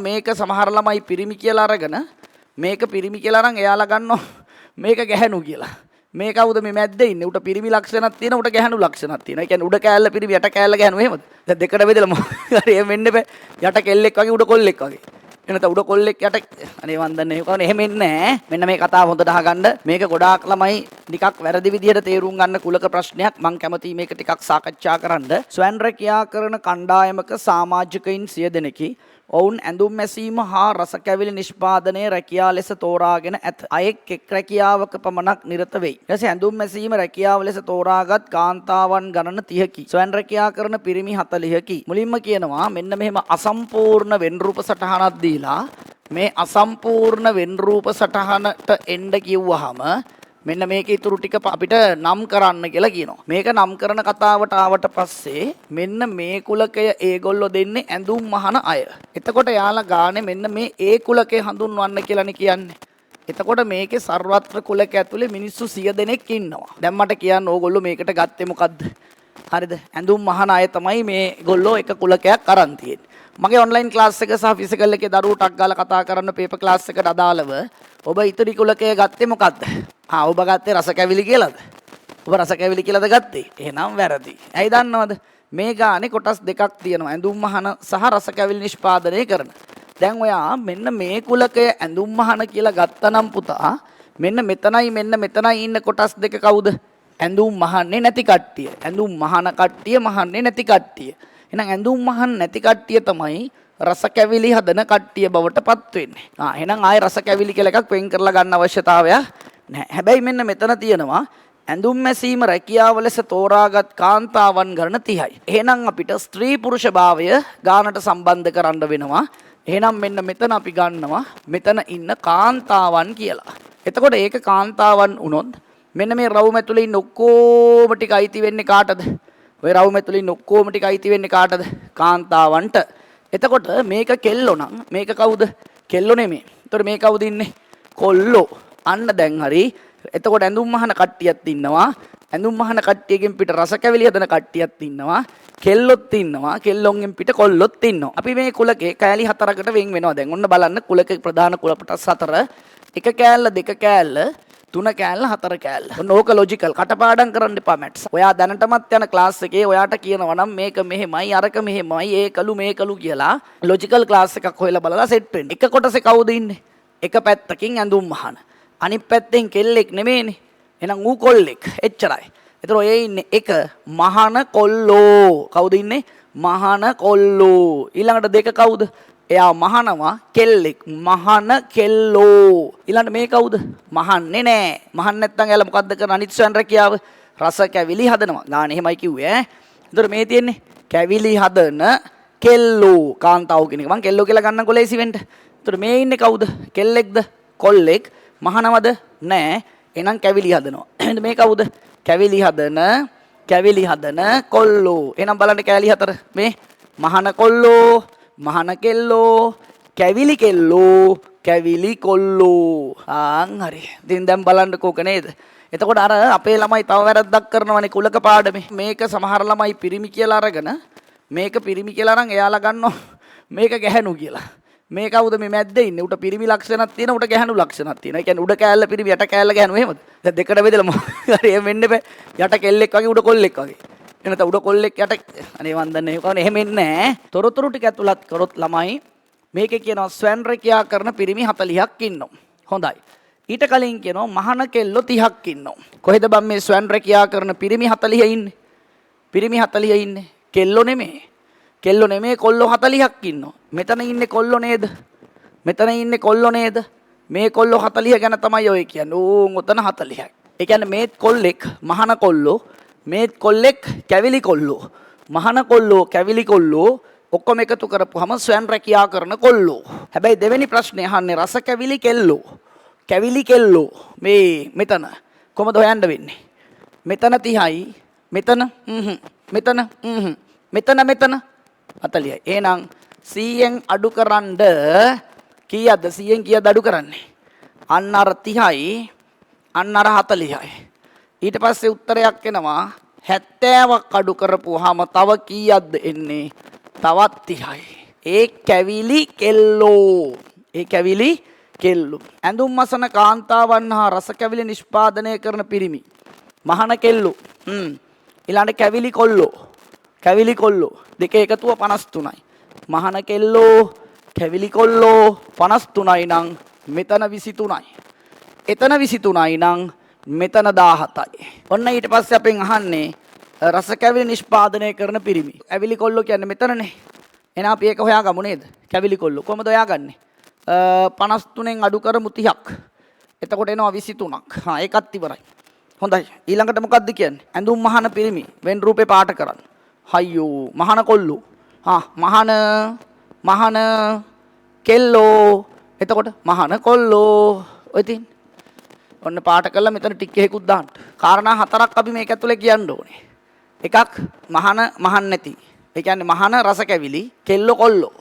මේක සමහර ළමයි පිරිමි කියලා අරගෙන මේක පිරිමි කියලා අරන් එයාලා ගන්නවා මේක ගැහැණු කියලා. මේ කවුද මේ මැද්දේ ඉන්නේ? උට පිරිමි ලක්ෂණක් තියෙනවා, උට ගැහැණු ලක්ෂණක් තියෙනවා. ඒ කියන්නේ උඩ කෑල්ල පිරිමි යට කෑල්ල ගැහැණු එහෙමද? දැන් දෙකට බෙදලා හරි එහෙම වෙන්න බෑ. යට කෙල්ලෙක් වගේ උඩ කොල්ලෙක් වගේ. එනත උඩ කොල්ලෙක් යට අනේ මන් දන්නේ ඒක එහෙම එන්නේ නැහැ. මෙන්න මේ කතාව හොඳට අහගන්න. මේක ගොඩාක් ළමයි ටිකක් වැරදි විදිහට තේරුම් ගන්න කුලක ප්‍රශ්නයක්. මම කැමතියි මේක ටිකක් සාකච්ඡා කරන්න. ස්වයං රැකියා කරන කණ්ඩායමක සමාජිකයින් 100 දෙනෙකි ඔවුන් ඇඳුම් මැසීම හා රස කැවිලි නිෂ්පාදනයේ රැකියා ලෙස තෝරාගෙන ඇත. අයෙක් එක් රැකියාවක පමණක් නිරත වෙයි. ඊට ඇඳුම් මැසීම රැකියාව ලෙස තෝරාගත් කාන්තාවන් ගණන 30කි. ස්වයං රැකියා කරන පිරිමි 40කි. මුලින්ම කියනවා මෙන්න මෙහෙම අසම්පූර්ණ වෙන්රූප සටහනක් දීලා මේ අසම්පූර්ණ වෙන්රූප සටහනට එන්න කිව්වහම මෙන්න මේක ඉතුරු ටික අපිට නම් කරන්න කියලා කියනවා. මේක නම් කරන කතාවට ආවට පස්සේ මෙන්න මේ කුලකය ඒගොල්ලෝ දෙන්නේ ඇඳුම් මහන අය. එතකොට යාලා ගානේ මෙන්න මේ ඒ කුලකේ හඳුන්වන්න කියලානේ කියන්නේ. එතකොට මේකේ සර්වත්‍ර කුලක ඇතුලේ මිනිස්සු 100 දෙනෙක් ඉන්නවා. දැන් මට කියන්න ඕගොල්ලෝ මේකට ගත්තේ මොකද්ද? හරිද? ඇඳුම් මහන අය තමයි මේගොල්ලෝ එක කුලකයක් අරන් තියෙන්නේ. මගේ ඔන්ලයින් ක්ලාස් එක සහ ෆිසිකල් එකේ දරුවෝ ටක් ගාලා කතා කරන පේපර් ක්ලාස් එකට අදාළව ඔබ ඉතිරි කුලකය ගත්තේ මොකද්ද? ඔබ ගත්තේ රස කැවිලි කියලාද? ඔබ රස කැවිලි කියලාද ගත්තේ? එහෙනම් වැරදි. ඇයි දන්නවද? මේ ගානේ කොටස් දෙකක් තියෙනවා. ඇඳුම් මහන සහ රස කැවිලි නිෂ්පාදනය කරන. දැන් ඔයා මෙන්න මේ කුලකය ඇඳුම් මහන කියලා ගත්තනම් පුතා මෙන්න මෙතනයි ඉන්න කොටස් දෙක කවුද? ඇඳුම් මහන්නේ නැති කට්ටිය. ඇඳුම් මහන කට්ටිය මහන්නේ නැති කට්ටිය. එහෙනම් ඇඳුම් මහන් නැති කට්ටිය තමයි රස කැවිලි හදන කට්ටිය බවට පත් වෙන්නේ. එහෙනම් ආයේ රස කැවිලි කියලා එකක් වෙන් කරලා ගන්න අවශ්‍යතාවයක් නැහැ. හැබැයි මෙන්න මෙතන තියෙනවා ඇඳුම් මැසීම රැකියාව ලෙස තෝරාගත් කාන්තාවන් ගණන 30යි. එහෙනම් අපිට ස්ත්‍රී පුරුෂ භාවය ගානට සම්බන්ධ කරන්න වෙනවා. එහෙනම් මෙන්න මෙතන අපි ගන්නවා මෙතන ඉන්න කාන්තාවන් කියලා. එතකොට ඒක කාන්තාවන් වුණොත් මෙන්න මේ රවුම ඇතුලේ ඉන්න ඔක්කොම ටික අයිති වෙන්නේ කාටද? ඔය රවුම ඇතුලේ ඉන්න ඔක්කොම ටික අයිති වෙන්නේ කාටද? කාන්තාවන්ට. එතකොට මේක කෙල්ලෝ නම් මේක කවුද? කෙල්ලෝ නෙමෙයි. එතකොට මේ කවුද ඉන්නේ? කොල්ලෝ. අන්න දැන් හරි. එතකොට ඇඳුම් මහන කට්ටියක් ඉන්නවා. ඇඳුම් මහන කට්ටියකින් පිට රස කැවිලි හදන කට්ටියක් ඉන්නවා. කෙල්ලොත් ඉන්නවා. කෙල්ලොන්ගෙන් පිට කොල්ලොත් ඉන්නවා. අපි මේ කුලකේ කෑලි 4කට වෙන් වෙනවා. දැන් ඔන්න බලන්න කුලකේ ප්‍රධාන කුල කොටස් 4. එක කෑල්ල දෙක කෑල්ල 3 කෑල්ල 4 කෑල්ල. ඔන්න ඕක ලොජිකල්. කටපාඩම් කරන්න එපා මැට්ස්. ඔයා දැනටමත් යන ක්ලාස් එකේ ඔයාට කියනවා නම් මේක මෙහෙමයි අරක මෙහෙමයි ඒකලු මේකලු කියලා ලොජිකල් ක්ලාස් එකක් හොයලා බලලා සෙට් වෙන්න. එක කොටසේ කවුද ඉන්නේ? එක පැත්තකින් ඇඳුම් මහන. අනිත් පැත්තෙන් කෙල්ලෙක් නෙමෙයිනේ. එහෙනම් ඌ කොල්ලෙක්. එච්චරයි. ඒතර ඔය ඉන්නේ එක මහන කොල්ලෝ. කවුද ඉන්නේ? මහන කොල්ලෝ. ඊළඟට දෙක කවුද? එයා මහනවා කෙල්ලෙක්. මහන කෙල්ලෝ. ඊළඟට මේ කවුද? මහන්නේ නෑ. මහන්න නැත්නම් එයාලා මොකද්ද කරන්නේ? අනිත් ස්වයං රැකියාව රස කැවිලි හදනවා. ගාන එහෙමයි කිව්වේ ඈ. ඒතර මේ තියෙන්නේ කැවිලි හදන කෙල්ලෝ. කාන්තාව කියන එක. මං කෙල්ලෝ කියලා ගන්නකො ලේසි වෙන්න. ඒතර මේ ඉන්නේ කවුද? කෙල්ලෙක්ද? කොල්ලෙක්. මහනවද? නෑ. එහෙනම් කැවිලි හදනවා. එහෙනම් මේ කවුද? කැවිලි හදන කොල්ලෝ. එහෙනම් බලන්න කැවිලි 4. මේ මහන කොල්ලෝ, මහන කෙල්ලෝ, කැවිලි කෙල්ලෝ, කැවිලි කොල්ලෝ. හරි. ඉතින් දැන් බලන්නකෝ ඕක නේද? එතකොට අර අපේ ළමයි තව වැරද්දක් කරනවනේ කුලක පාඩමේ. මේක සමහර ළමයි පිරිමි කියලා අරගෙන මේක පිරිමි කියලා අරන් එයාලා ගන්නවා මේක ගැහැණු කියලා. මේ කවුද මේ මැද්දේ ඉන්නේ? උට පිරිමි ලක්ෂණක් තියෙනවා, උට ගැහැණු ලක්ෂණක් තියෙනවා. ඒ කියන්නේ උඩ කෑල්ල පිරිමි යට කෑල්ල ගැහැණු එහෙමද? දැන් දෙකට බෙදලා හරි එහෙම වෙන්න බෑ. යට කෙල්ලෙක් වගේ උඩ කොල්ලෙක් වගේ. එනත උඩ කොල්ලෙක් යට අනේ මන් දන්නේ ඒක එහෙම එන්නේ නැහැ. තොරතුරු ටික ඇතුළත් කරොත් ළමයි මේකේ කියනවා ස්වයං රැකියා කරන පිරිමි 40ක් ඉන්නවා. හොඳයි. ඊට කලින් කියනවා මහන කෙල්ලෝ 30ක් ඉන්නවා. කොහෙද බම් මේ ස්වයං රැකියා කරන පිරිමි 40 ඉන්නේ? පිරිමි 40 ඉන්නේ. කෙල්ලෝ නෙමෙයි. කෙල්ලෝ නෙමෙයි කොල්ලෝ 40ක් ඉන්නවා. මෙතන ඉන්නේ කොල්ලෝ නේද? මෙතන ඉන්නේ කොල්ලෝ නේද? මේ කොල්ලෝ 40 ගැන තමයි ඔය කියන්නේ. ඔතන 40යි. ඒ කියන්නේ මේත් කොල්ලෙක් මහන කොල්ලෝ, මේත් කොල්ලෙක් කැවිලි කොල්ලෝ. මහන කොල්ලෝ කැවිලි කොල්ලෝ ඔක්කොම එකතු කරපුවම ස්වයං රැකියා කරන කොල්ලෝ. හැබැයි දෙවෙනි ප්‍රශ්නේ අහන්නේ රස කැවිලි කෙල්ලෝ. කැවිලි කෙල්ලෝ මේ මෙතන කොහමද හොයන්න වෙන්නේ? මෙතන 30යි. මෙතන මෙතන 40යි. එහෙනම් 100න් අඩු කරන්ඩ කීයද? 100න් කීයද අඩු කරන්නේ? අන්න අර 30යි අන්න අර 40යි. ඊට පස්සේ උත්තරයක් එනවා 70ක් අඩු කරපුවාම තව කීයක්ද එන්නේ? තවත් 30යි. ඒ කැවිලි කෙල්ලෝ. ඒ කැවිලි කෙල්ලෝ. ඇඳුම් මසන කාන්තාවන් හා රස කැවිලි නිෂ්පාදනය කරන පිරිමි. මහන කෙල්ලෝ. ඊළඟට කැවිලි කොල්ලෝ. කැවිලි කොල්ලෝ. දෙක එකතුව 53යි. මහන කෙල්ලෝ කැවිලි කොල්ලෝ 53යි නම් මෙතන 23යි. එතන 23යි නම් මෙතන 17යි. ඔන්න ඊට පස්සේ අපෙන් අහන්නේ රස කැවිලි නිෂ්පාදනය කරන පිරිමි. කැවිලි කොල්ලෝ කියන්නේ මෙතනනේ. එහෙනම් අපි ඒක හොයාගමු නේද? කැවිලි කොල්ලෝ. කොහමද හොයාගන්නේ? 53න් අඩු කරමු 30ක්. එතකොට එනවා 23ක්. ඒකත් ඉවරයි. හොඳයි. ඊළඟට මොකද්ද කියන්නේ? ඇඳුම් මහන පිරිමි. වෙන් රූපේ පාට කරන්න. හයියෝ මහන කොල්ලෝ. මහන කෙල්ලෝ. එතකොට මහන කොල්ලෝ. ඔය තින්. ඔන්න පාට කළා මෙතන ටික් එකකුත් දාන්න. කාරණා හතරක් අපි මේක ඇතුලේ කියන්න ඕනේ. එකක් මහන නැති. ඒ කියන්නේ මහන රස කැවිලි කෙල්ලෝ කොල්ලෝ.